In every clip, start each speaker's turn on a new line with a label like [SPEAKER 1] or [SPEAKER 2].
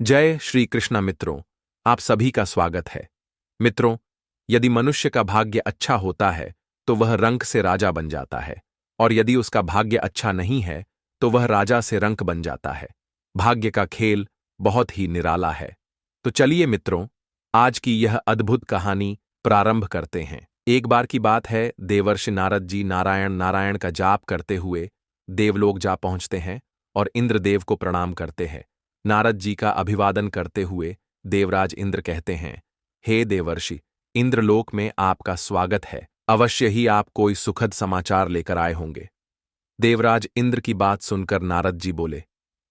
[SPEAKER 1] जय श्री कृष्णा मित्रों, आप सभी का स्वागत है। मित्रों, यदि मनुष्य का भाग्य अच्छा होता है तो वह रंक से राजा बन जाता है, और यदि उसका भाग्य अच्छा नहीं है तो वह राजा से रंक बन जाता है। भाग्य का खेल बहुत ही निराला है। तो चलिए मित्रों, आज की यह अद्भुत कहानी प्रारंभ करते हैं। एक बार की बात है, देवर्षि नारद जी नारायण नारायण का जाप करते हुए देवलोक जा पहुंचते हैं और इंद्रदेव को प्रणाम करते हैं। नारद जी का अभिवादन करते हुए देवराज इंद्र कहते हैं, हे देवर्षि, इंद्रलोक में आपका स्वागत है। अवश्य ही आप कोई सुखद समाचार लेकर आए होंगे। देवराज इंद्र की बात सुनकर नारद जी बोले,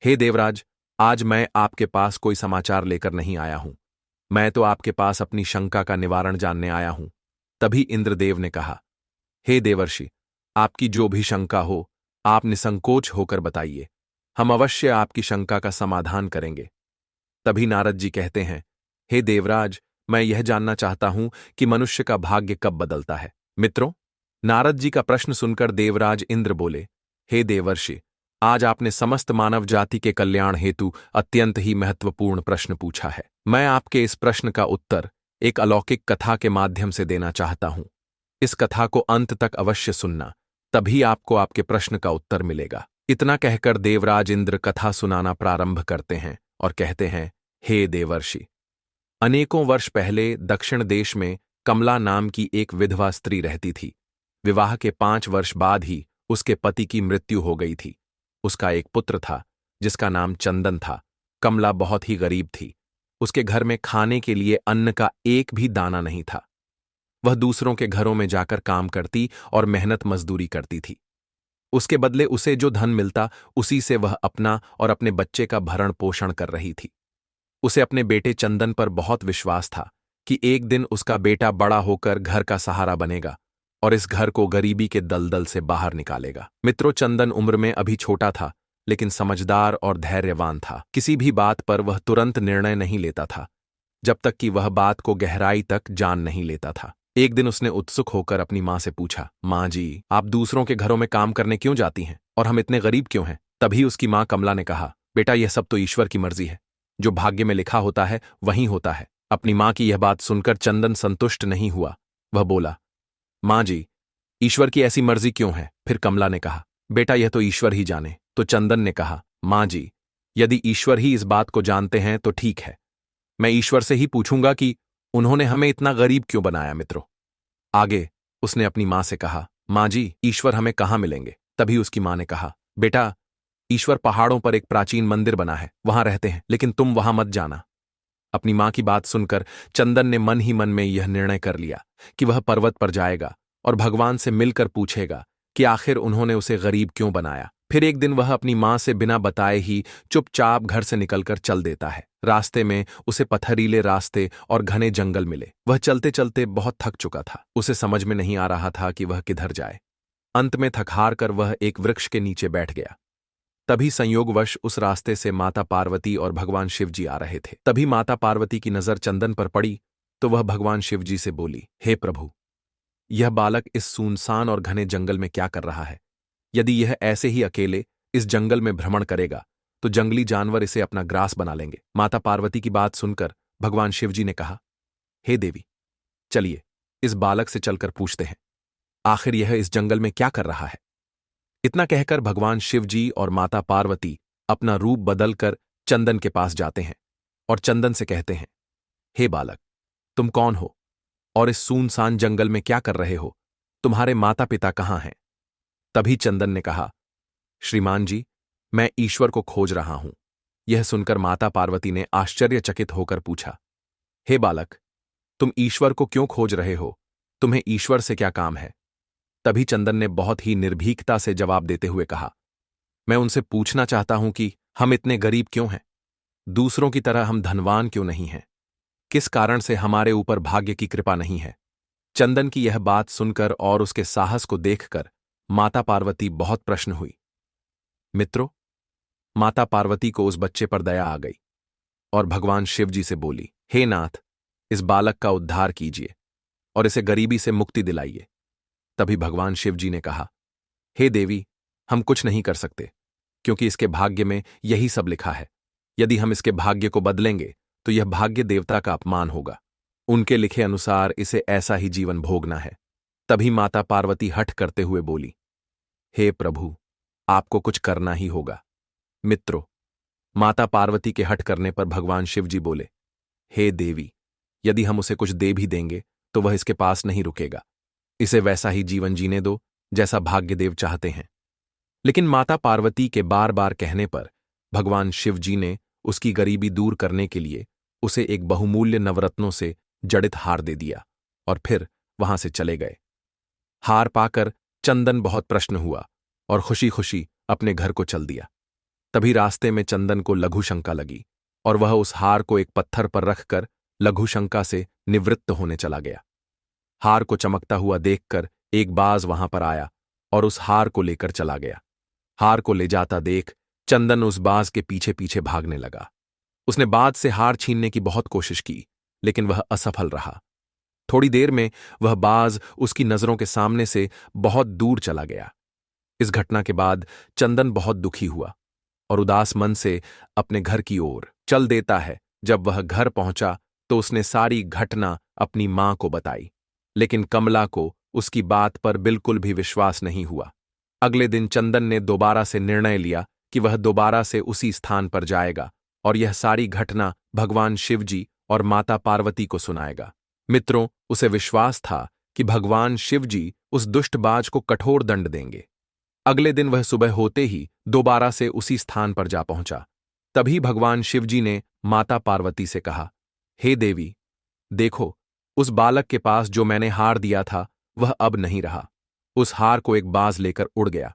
[SPEAKER 1] हे देवराज, आज मैं आपके पास कोई समाचार लेकर नहीं आया हूं। मैं तो आपके पास अपनी शंका का निवारण जानने आया हूं। तभी इंद्रदेव ने कहा, हे देवर्षि, आपकी जो भी शंका हो, आप निसंकोच होकर बताइए। हम अवश्य आपकी शंका का समाधान करेंगे। तभी नारद जी कहते हैं, हे देवराज, मैं यह जानना चाहता हूं कि मनुष्य का भाग्य कब बदलता है। मित्रों, नारद जी का प्रश्न सुनकर देवराज इंद्र बोले, हे देवर्षि, आज आपने समस्त मानव जाति के कल्याण हेतु अत्यंत ही महत्वपूर्ण प्रश्न पूछा है। मैं आपके इस प्रश्न का उत्तर एक अलौकिक कथा के माध्यम से देना चाहता हूं। इस कथा को अंत तक अवश्य सुनना, तभी आपको आपके प्रश्न का उत्तर मिलेगा। इतना कहकर देवराज इंद्र कथा सुनाना प्रारंभ करते हैं और कहते हैं, हे देवर्षि, अनेकों वर्ष पहले दक्षिण देश में कमला नाम की एक विधवा स्त्री रहती थी। विवाह के 5 वर्ष बाद ही उसके पति की मृत्यु हो गई थी। उसका एक पुत्र था जिसका नाम चंदन था। कमला बहुत ही गरीब थी। उसके घर में खाने के लिए अन्न का एक भी दाना नहीं था। वह दूसरों के घरों में जाकर काम करती और मेहनत मजदूरी करती थी। उसके बदले उसे जो धन मिलता, उसी से वह अपना और अपने बच्चे का भरण पोषण कर रही थी। उसे अपने बेटे चंदन पर बहुत विश्वास था कि एक दिन उसका बेटा बड़ा होकर घर का सहारा बनेगा और इस घर को गरीबी के दलदल से बाहर निकालेगा। मित्रों, चंदन उम्र में अभी छोटा था, लेकिन समझदार और धैर्यवान था। किसी भी बात पर वह तुरंत निर्णय नहीं लेता था, जब तक कि वह बात को गहराई तक जान नहीं लेता था। एक दिन उसने उत्सुक होकर अपनी मां से पूछा, मां जी, आप दूसरों के घरों में काम करने क्यों जाती हैं और हम इतने गरीब क्यों हैं? तभी उसकी मां कमला ने कहा, बेटा, यह सब तो ईश्वर की मर्जी है। जो भाग्य में लिखा होता है वही होता है। अपनी मां की यह बात सुनकर चंदन संतुष्ट नहीं हुआ। वह बोला, मां जी, ईश्वर की ऐसी मर्जी क्यों है? फिर कमला ने कहा, बेटा, यह तो ईश्वर ही जाने। तो चंदन ने कहा, मां जी, यदि ईश्वर ही इस बात को जानते हैं तो ठीक है। मैं ईश्वर से ही पूछूंगा कि उन्होंने हमें इतना गरीब क्यों बनाया। मित्रों, आगे उसने अपनी मां से कहा, मां जी, ईश्वर हमें कहां मिलेंगे? तभी उसकी मां ने कहा, बेटा, ईश्वर पहाड़ों पर एक प्राचीन मंदिर बना है, वहां रहते हैं, लेकिन तुम वहां मत जाना। अपनी मां की बात सुनकर चंदन ने मन ही मन में यह निर्णय कर लिया कि वह पर्वत पर जाएगा और भगवान से मिलकर पूछेगा कि आखिर उन्होंने उसे गरीब क्यों बनाया। फिर एक दिन वह अपनी मां से बिना बताए ही चुपचाप घर से निकलकर चल देता है। रास्ते में उसे पथरीले रास्ते और घने जंगल मिले। वह चलते चलते बहुत थक चुका था। उसे समझ में नहीं आ रहा था कि वह किधर जाए। अंत में थक हार कर वह एक वृक्ष के नीचे बैठ गया। तभी संयोगवश उस रास्ते से माता पार्वती और भगवान शिवजी आ रहे थे। तभी माता पार्वती की नजर चंदन पर पड़ी तो वह भगवान शिवजी से बोली, हे प्रभु, यह बालक इस सूनसान और घने जंगल में क्या कर रहा है? यदि यह ऐसे ही अकेले इस जंगल में भ्रमण करेगा तो जंगली जानवर इसे अपना ग्रास बना लेंगे। माता पार्वती की बात सुनकर भगवान शिवजी ने कहा, हे देवी, चलिए इस बालक से चलकर पूछते हैं, आखिर यह इस जंगल में क्या कर रहा है। इतना कहकर भगवान शिवजी और माता पार्वती अपना रूप बदलकर चंदन के पास जाते हैं और चंदन से कहते हैं, हे बालक, तुम कौन हो और इस सूनसान जंगल में क्या कर रहे हो? तुम्हारे माता पिता कहाँ हैं? तभी चंदन ने कहा, श्रीमान जी, मैं ईश्वर को खोज रहा हूं। यह सुनकर माता पार्वती ने आश्चर्यचकित होकर पूछा, हे बालक, तुम ईश्वर को क्यों खोज रहे हो? तुम्हें ईश्वर से क्या काम है? तभी चंदन ने बहुत ही निर्भीकता से जवाब देते हुए कहा, मैं उनसे पूछना चाहता हूं कि हम इतने गरीब क्यों हैं? दूसरों की तरह हम धनवान क्यों नहीं हैं? किस कारण से हमारे ऊपर भाग्य की कृपा नहीं है? चंदन की यह बात सुनकर और उसके साहस को देखकर माता पार्वती बहुत प्रसन्न हुई। मित्रों, माता पार्वती को उस बच्चे पर दया आ गई और भगवान शिवजी से बोली, हे नाथ, इस बालक का उद्धार कीजिए और इसे गरीबी से मुक्ति दिलाइए। तभी भगवान शिवजी ने कहा, हे देवी, हम कुछ नहीं कर सकते, क्योंकि इसके भाग्य में यही सब लिखा है। यदि हम इसके भाग्य को बदलेंगे तो यह भाग्य देवता का अपमान होगा। उनके लिखे अनुसार इसे ऐसा ही जीवन भोगना है। तभी माता पार्वती हठ करते हुए बोली, हे प्रभु, आपको कुछ करना ही होगा। मित्रों, माता पार्वती के हठ करने पर भगवान शिव जी बोले, हे देवी, यदि हम उसे कुछ दे भी देंगे तो वह इसके पास नहीं रुकेगा। इसे वैसा ही जीवन जीने दो जैसा भाग्यदेव चाहते हैं। लेकिन माता पार्वती के बार बार कहने पर भगवान शिव जी ने उसकी गरीबी दूर करने के लिए उसे एक बहुमूल्य नवरत्नों से जड़ित हार दे दिया और फिर वहां से चले गए। हार पाकर चंदन बहुत प्रसन्न हुआ और खुशी खुशी अपने घर को चल दिया। तभी रास्ते में चंदन को लघु शंका लगी और वह उस हार को एक पत्थर पर रखकर लघु शंका से निवृत्त होने चला गया। हार को चमकता हुआ देखकर एक बाज वहां पर आया और उस हार को लेकर चला गया। हार को ले जाता देख चंदन उस बाज के पीछे पीछे भागने लगा। उसने बाज से हार छीनने की बहुत कोशिश की, लेकिन वह असफल रहा। थोड़ी देर में वह बाज उसकी नजरों के सामने से बहुत दूर चला गया। इस घटना के बाद चंदन बहुत दुखी हुआ और उदास मन से अपने घर की ओर चल देता है। जब वह घर पहुंचा तो उसने सारी घटना अपनी मां को बताई, लेकिन कमला को उसकी बात पर बिल्कुल भी विश्वास नहीं हुआ। अगले दिन चंदन ने दोबारा से निर्णय लिया कि वह दोबारा से उसी स्थान पर जाएगा और यह सारी घटना भगवान शिव जी और माता पार्वती को सुनाएगा। मित्रों, उसे विश्वास था कि भगवान शिव जी उस दुष्टबाज को कठोर दंड देंगे। अगले दिन वह सुबह होते ही दोबारा से उसी स्थान पर जा पहुंचा। तभी भगवान शिव जी ने माता पार्वती से कहा, हे देवी, देखो, उस बालक के पास जो मैंने हार दिया था वह अब नहीं रहा। उस हार को एक बाज लेकर उड़ गया।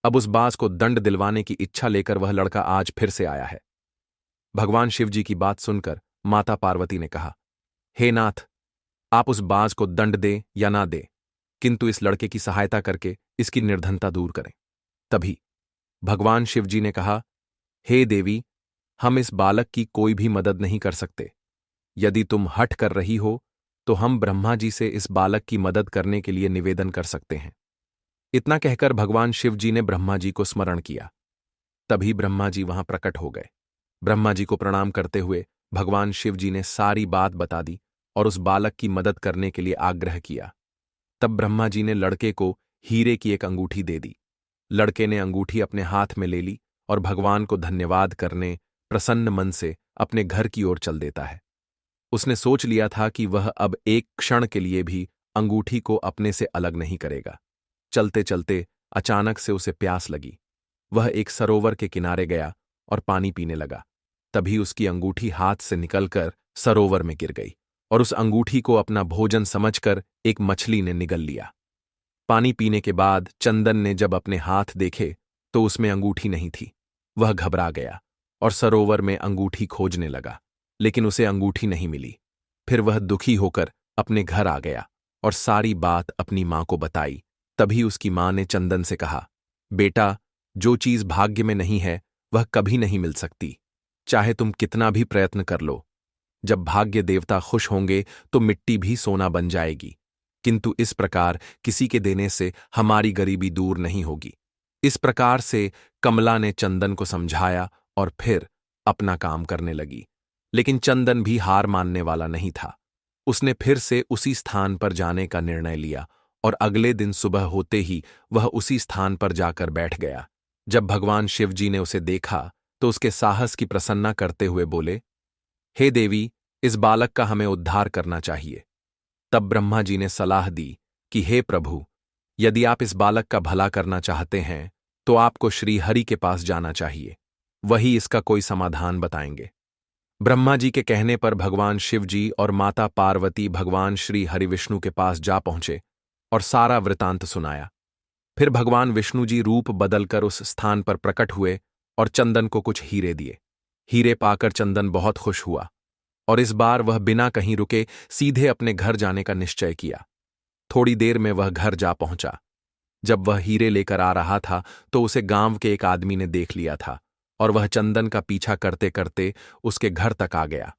[SPEAKER 1] अब उस बाज को दंड दिलवाने की इच्छा लेकर वह लड़का आज फिर से आया है। भगवान शिव जी की बात सुनकर माता पार्वती ने कहा, हे नाथ, आप उस बाज को दंड दें या ना दें, किंतु इस लड़के की सहायता करके इसकी निर्धनता दूर करें। तभी भगवान शिव जी ने कहा, हे देवी, हम इस बालक की कोई भी मदद नहीं कर सकते। यदि तुम हठ कर रही हो तो हम ब्रह्मा जी से इस बालक की मदद करने के लिए निवेदन कर सकते हैं। इतना कहकर भगवान शिव जी ने ब्रह्मा जी को स्मरण किया। तभी ब्रह्मा जी वहां प्रकट हो गए। ब्रह्मा जी को प्रणाम करते हुए भगवान शिव जी ने सारी बात बता दी और उस बालक की मदद करने के लिए आग्रह किया। तब ब्रह्मा जी ने लड़के को हीरे की एक अंगूठी दे दी। लड़के ने अंगूठी अपने हाथ में ले ली और भगवान को धन्यवाद करने प्रसन्न मन से अपने घर की ओर चल देता है। उसने सोच लिया था कि वह अब एक क्षण के लिए भी अंगूठी को अपने से अलग नहीं करेगा। चलते चलते अचानक से उसे प्यास लगी। वह एक सरोवर के किनारे गया और पानी पीने लगा। तभी उसकी अंगूठी हाथ से निकलकर सरोवर में गिर गई और उस अंगूठी को अपना भोजन समझकर एक मछली ने निगल लिया। पानी पीने के बाद चंदन ने जब अपने हाथ देखे तो उसमें अंगूठी नहीं थी। वह घबरा गया और सरोवर में अंगूठी खोजने लगा, लेकिन उसे अंगूठी नहीं मिली। फिर वह दुखी होकर अपने घर आ गया और सारी बात अपनी मां को बताई। तभी उसकी मां ने चंदन से कहा, बेटा, जो चीज भाग्य में नहीं है वह कभी नहीं मिल सकती, चाहे तुम कितना भी प्रयत्न कर लो। जब भाग्य देवता खुश होंगे तो मिट्टी भी सोना बन जाएगी, किंतु इस प्रकार किसी के देने से हमारी गरीबी दूर नहीं होगी। इस प्रकार से कमला ने चंदन को समझाया और फिर अपना काम करने लगी। लेकिन चंदन भी हार मानने वाला नहीं था। उसने फिर से उसी स्थान पर जाने का निर्णय लिया और अगले दिन सुबह होते ही वह उसी स्थान पर जाकर बैठ गया। जब भगवान शिव जी ने उसे देखा तो उसके साहस की प्रसन्ना करते हुए बोले, हे देवी, इस बालक का हमें उद्धार करना चाहिए। तब ब्रह्मा जी ने सलाह दी कि हे प्रभु, यदि आप इस बालक का भला करना चाहते हैं तो आपको श्री हरि के पास जाना चाहिए, वही इसका कोई समाधान बताएंगे। ब्रह्मा जी के कहने पर भगवान शिव जी और माता पार्वती भगवान श्री हरि विष्णु के पास जा पहुंचे और सारा वृतांत सुनाया। फिर भगवान विष्णु जी रूप बदलकर उस स्थान पर प्रकट हुए और चंदन को कुछ हीरे दिए। हीरे पाकर चंदन बहुत खुश हुआ और इस बार वह बिना कहीं रुके सीधे अपने घर जाने का निश्चय किया। थोड़ी देर में वह घर जा पहुंचा। जब वह हीरे लेकर आ रहा था तो उसे गांव के एक आदमी ने देख लिया था और वह चंदन का पीछा करते करते उसके घर तक आ गया।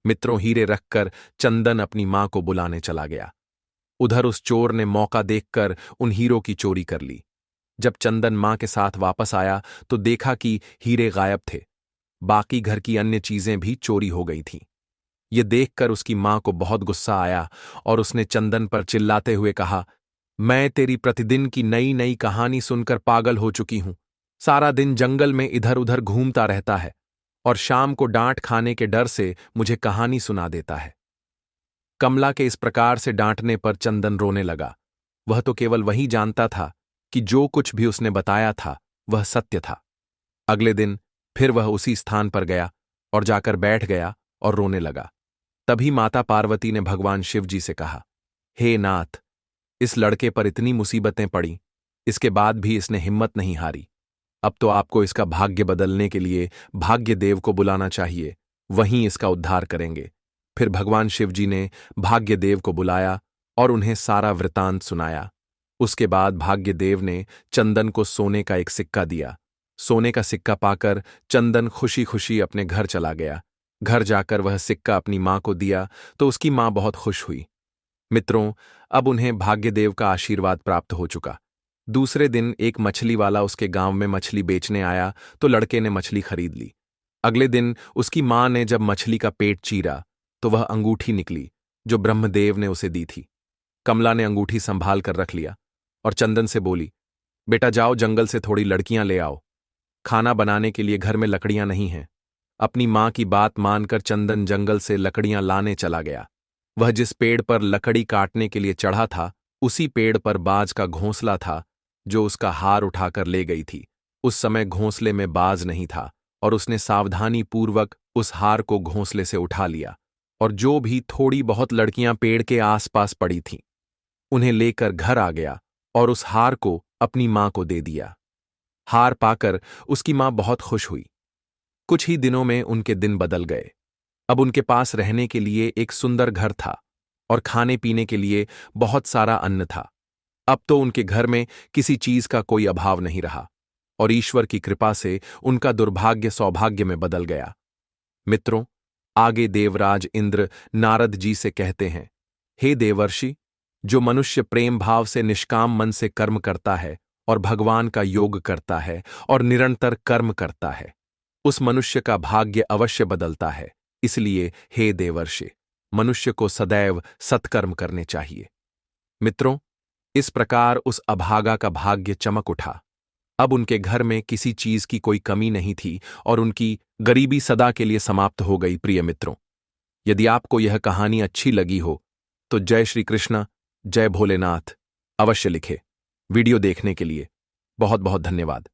[SPEAKER 1] मित्रों, हीरे रखकर चंदन अपनी मां को बुलाने चला गया। उधर उस चोर ने मौका देखकर उन हीरों की चोरी कर ली। जब चंदन मां के साथ वापस आया तो देखा कि हीरे गायब थे। बाकी घर की अन्य चीजें भी चोरी हो गई थीं। ये देखकर उसकी मां को बहुत गुस्सा आया और उसने चंदन पर चिल्लाते हुए कहा, मैं तेरी प्रतिदिन की नई नई कहानी सुनकर पागल हो चुकी हूं। सारा दिन जंगल में इधर उधर घूमता रहता है और शाम को डांट खाने के डर से मुझे कहानी सुना देता है। कमला के इस प्रकार से डांटने पर चंदन रोने लगा। वह तो केवल वही जानता था कि जो कुछ भी उसने बताया था वह सत्य था। अगले दिन फिर वह उसी स्थान पर गया और जाकर बैठ गया और रोने लगा। तभी माता पार्वती ने भगवान शिव जी से कहा, हे नाथ, इस लड़के पर इतनी मुसीबतें पड़ी, इसके बाद भी इसने हिम्मत नहीं हारी। अब तो आपको इसका भाग्य बदलने के लिए भाग्य देव को बुलाना चाहिए, वहीं इसका उद्धार करेंगे। फिर भगवान शिव जी ने भाग्य देव को बुलाया और उन्हें सारा वृतांत सुनाया। उसके बाद भाग्य देव ने चंदन को सोने का एक सिक्का दिया। सोने का सिक्का पाकर चंदन खुशी खुशी अपने घर चला गया। घर जाकर वह सिक्का अपनी मां को दिया तो उसकी मां बहुत खुश हुई। मित्रों, अब उन्हें भाग्यदेव का आशीर्वाद प्राप्त हो चुका। दूसरे दिन एक मछली वाला उसके गांव में मछली बेचने आया तो लड़के ने मछली खरीद ली। अगले दिन उसकी मां ने जब मछली का पेट चीरा तो वह अंगूठी निकली जो ब्रह्मदेव ने उसे दी थी। कमला ने अंगूठी संभाल कर रख लिया और चंदन से बोली, बेटा जाओ जंगल से थोड़ी लड़कियां ले आओ। खाना बनाने के लिए घर में लकड़ियां नहीं हैं। अपनी मां की बात मानकर चंदन जंगल से लकड़ियां लाने चला गया। वह जिस पेड़ पर लकड़ी काटने के लिए चढ़ा था उसी पेड़ पर बाज का घोंसला था जो उसका हार उठाकर ले गई थी। उस समय घोंसले में बाज नहीं था और उसने सावधानी पूर्वक उस हार को घोंसले से उठा लिया और जो भी थोड़ी बहुत लड़कियां पेड़ के आसपास पड़ी थीं उन्हें लेकर घर आ गया और उस हार को अपनी मां को दे दिया। हार पाकर उसकी मां बहुत खुश हुई। कुछ ही दिनों में उनके दिन बदल गए। अब उनके पास रहने के लिए एक सुंदर घर था और खाने पीने के लिए बहुत सारा अन्न था। अब तो उनके घर में किसी चीज का कोई अभाव नहीं रहा और ईश्वर की कृपा से उनका दुर्भाग्य सौभाग्य में बदल गया। मित्रों, आगे देवराज इंद्र नारद जी से कहते हैं, हे देवर्षि, जो मनुष्य प्रेम भाव से निष्काम मन से कर्म करता है और भगवान का योग करता है और निरंतर कर्म करता है, उस मनुष्य का भाग्य अवश्य बदलता है। इसलिए हे देवर्षि, मनुष्य को सदैव सत्कर्म करने चाहिए। मित्रों, इस प्रकार उस अभागा का भाग्य चमक उठा। अब उनके घर में किसी चीज की कोई कमी नहीं थी और उनकी गरीबी सदा के लिए समाप्त हो गई। प्रिय मित्रों, यदि आपको यह कहानी अच्छी लगी हो तो जय श्री कृष्ण, जय भोलेनाथ अवश्य लिखे। वीडियो देखने के लिए बहुत बहुत धन्यवाद।